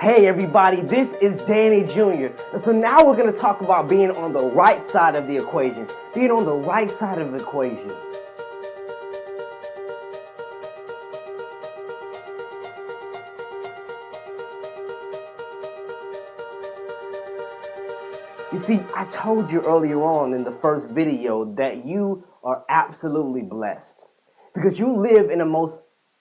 Hey everybody, this is Danny Jr. And so now we're going to talk about being on the right side of the equation. Being on the right side of the equation. You see, I told you earlier on in the first video that you are absolutely blessed because you live in the most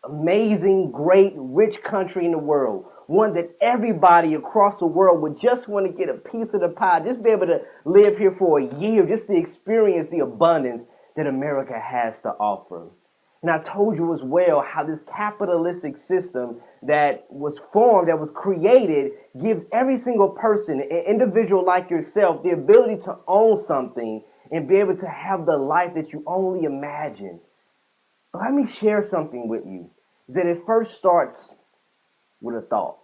amazing, great, rich country in the world. One that everybody across the world would just want to get a piece of the pie, just be able to live here for a year, just to experience the abundance that America has to offer. And I told you as well how this capitalistic system that was formed, that was created, gives every single person, an individual like yourself, the ability to own something and be able to have the life that you only imagine. But let me share something with you, that it first starts with a thought.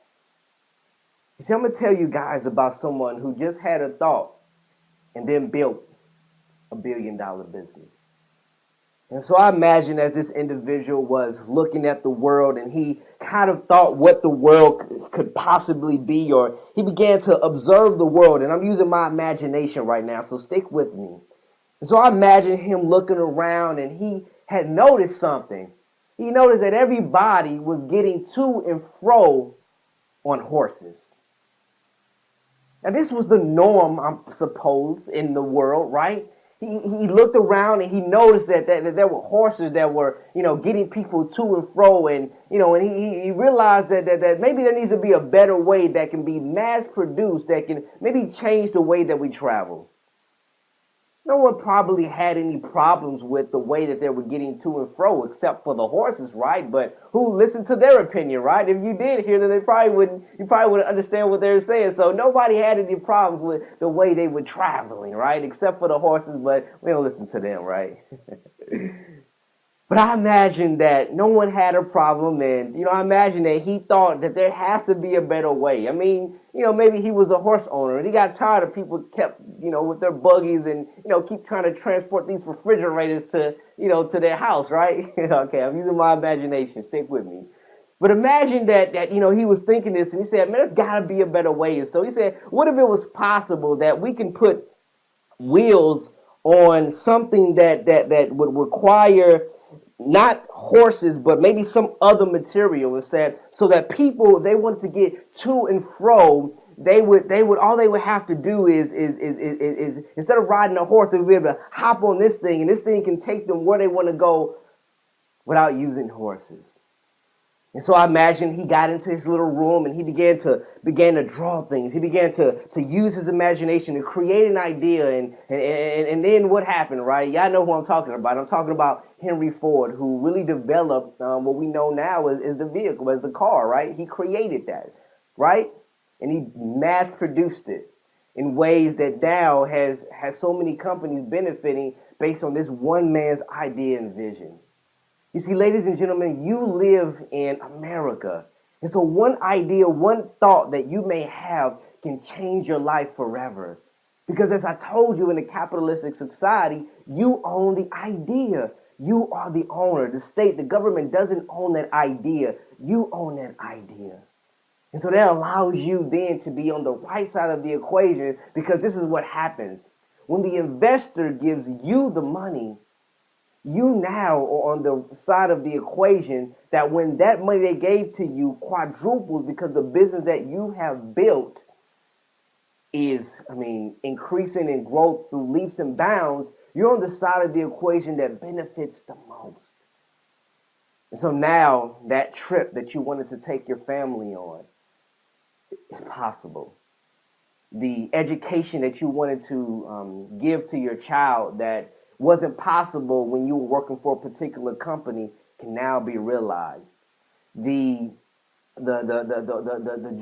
You see, I'm going to tell you guys about someone who just had a thought and then built a $1 billion business. And so I imagine as this individual was looking at the world and he kind of thought what the world could possibly be, or he began to observe the world. And I'm using my imagination right now, so stick with me. And so I imagine him looking around and he had noticed something. He noticed that everybody was getting to and fro on horses. Now, this was the norm, I suppose, in the world, right? He looked around and he noticed that there were horses that were, getting people to and fro. And, and he realized that maybe there needs to be a better way that can be mass produced, that can maybe change the way that we travel. No one probably had any problems with the way that they were getting to and fro, except for the horses, right? But who listened to their opinion, right? If you did hear them, you probably wouldn't understand what they were saying. So nobody had any problems with the way they were traveling, right? Except for the horses, but we don't listen to them, right? But I imagine that no one had a problem, and I imagine that he thought that there has to be a better way. I mean, maybe he was a horse owner and he got tired of people kept, with their buggies and keep trying to transport these refrigerators to their house, right? Okay, I'm using my imagination. Stick with me. But imagine that he was thinking this and he said, man, there's got to be a better way. And so he said, what if it was possible that we can put wheels on something that would require not horses, but maybe some other material instead, so that people, they wanted to get to and fro, they would all they would have to do is instead of riding a horse, they would be able to hop on this thing, and this thing can take them where they want to go without using horses. And so I imagine he got into his little room and he began to draw things. He began to use his imagination to create an idea. And then what happened, right? Y'all know who I'm talking about. I'm talking about Henry Ford, who really developed what we know now as the vehicle, as the car, right? He created that, right? And he mass produced it in ways that now has so many companies benefiting based on this one man's idea and vision. You see, ladies and gentlemen, you live in America. And so one idea, one thought that you may have can change your life forever. Because as I told you, in a capitalistic society, you own the idea. You are the owner. The state, the government doesn't own that idea. You own that idea. And so that allows you then to be on the right side of the equation, because this is what happens. When the investor gives you the money, you now are on the side of the equation that when that money they gave to you quadruples, because the business that you have built is, increasing in growth through leaps and bounds, you're on the side of the equation that benefits the most. And so now that trip that you wanted to take your family on is possible. The education that you wanted to give to your child that wasn't possible when you were working for a particular company can now be realized. The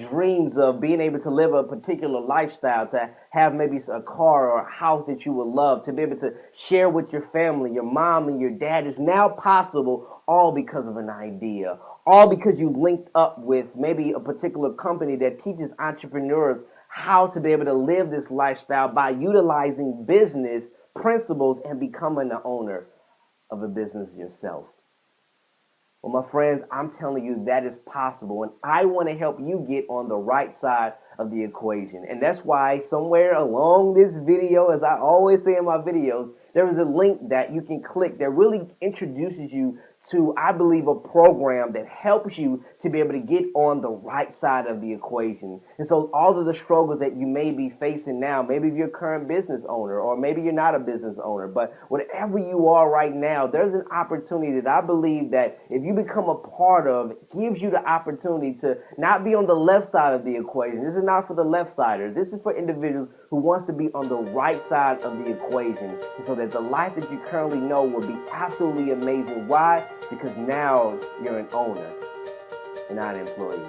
dreams of being able to live a particular lifestyle, to have maybe a car or a house that you would love, to be able to share with your family, your mom and your dad, is now possible, all because of an idea, all because you linked up with maybe a particular company that teaches entrepreneurs how to be able to live this lifestyle by utilizing business principles and becoming the owner of a business yourself. Well, my friends, I'm telling you that is possible, and I want to help you get on the right side of the equation. And that's why somewhere along this video, as I always say in my videos, there is a link that you can click that really introduces you to, I believe, a program that helps you to be able to get on the right side of the equation. And so all of the struggles that you may be facing now, maybe if you're a current business owner, or maybe you're not a business owner, but whatever you are right now, there's an opportunity that I believe that if you become a part of, it gives you the opportunity to not be on the left side of the equation. This is not for the left-siders. This is for individuals who wants to be on the right side of the equation, and so that the life that you currently know will be absolutely amazing. Why? Because now you're an owner and not an employee.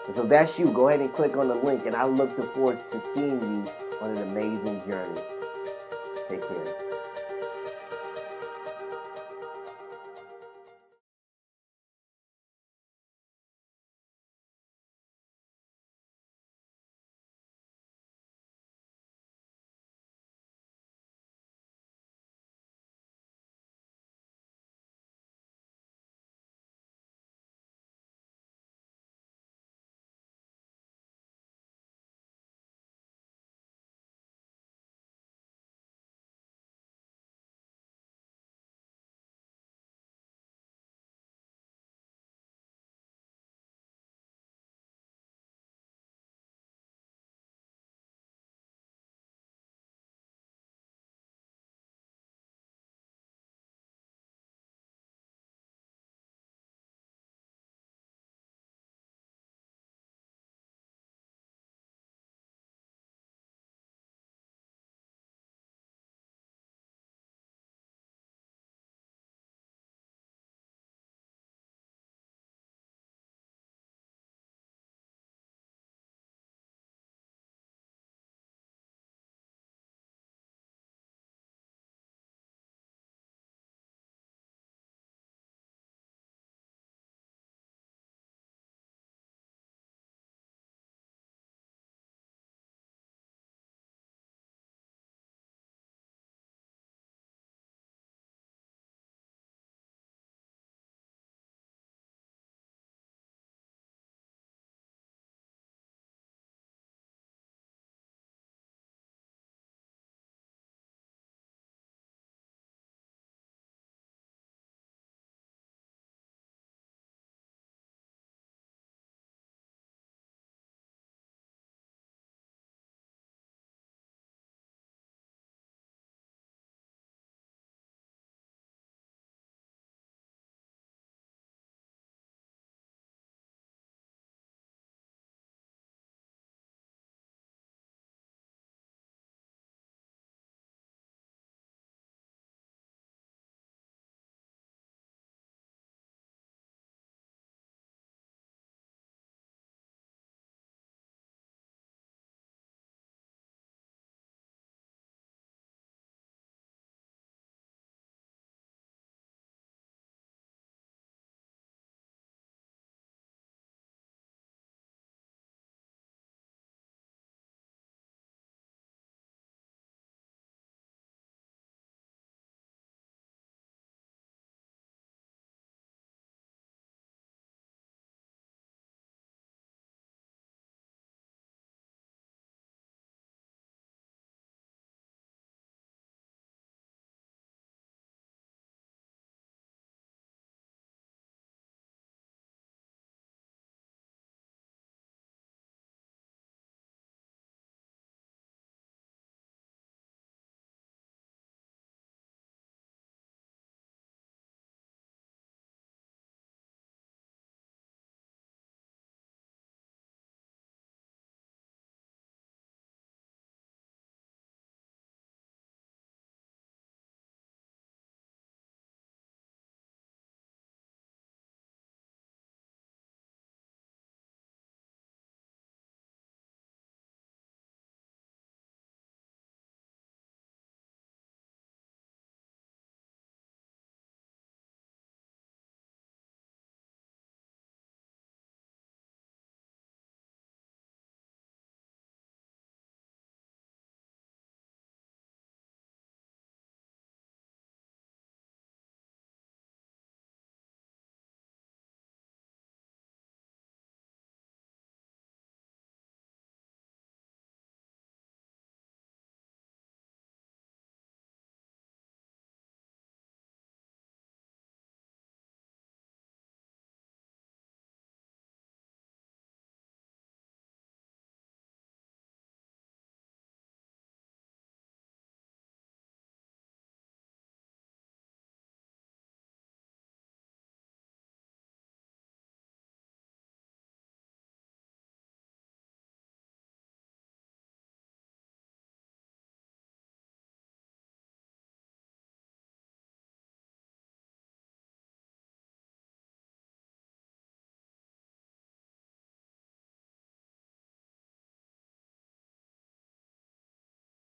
And so that's you. Go ahead and click on the link, and I look forward to seeing you on an amazing journey. Take care.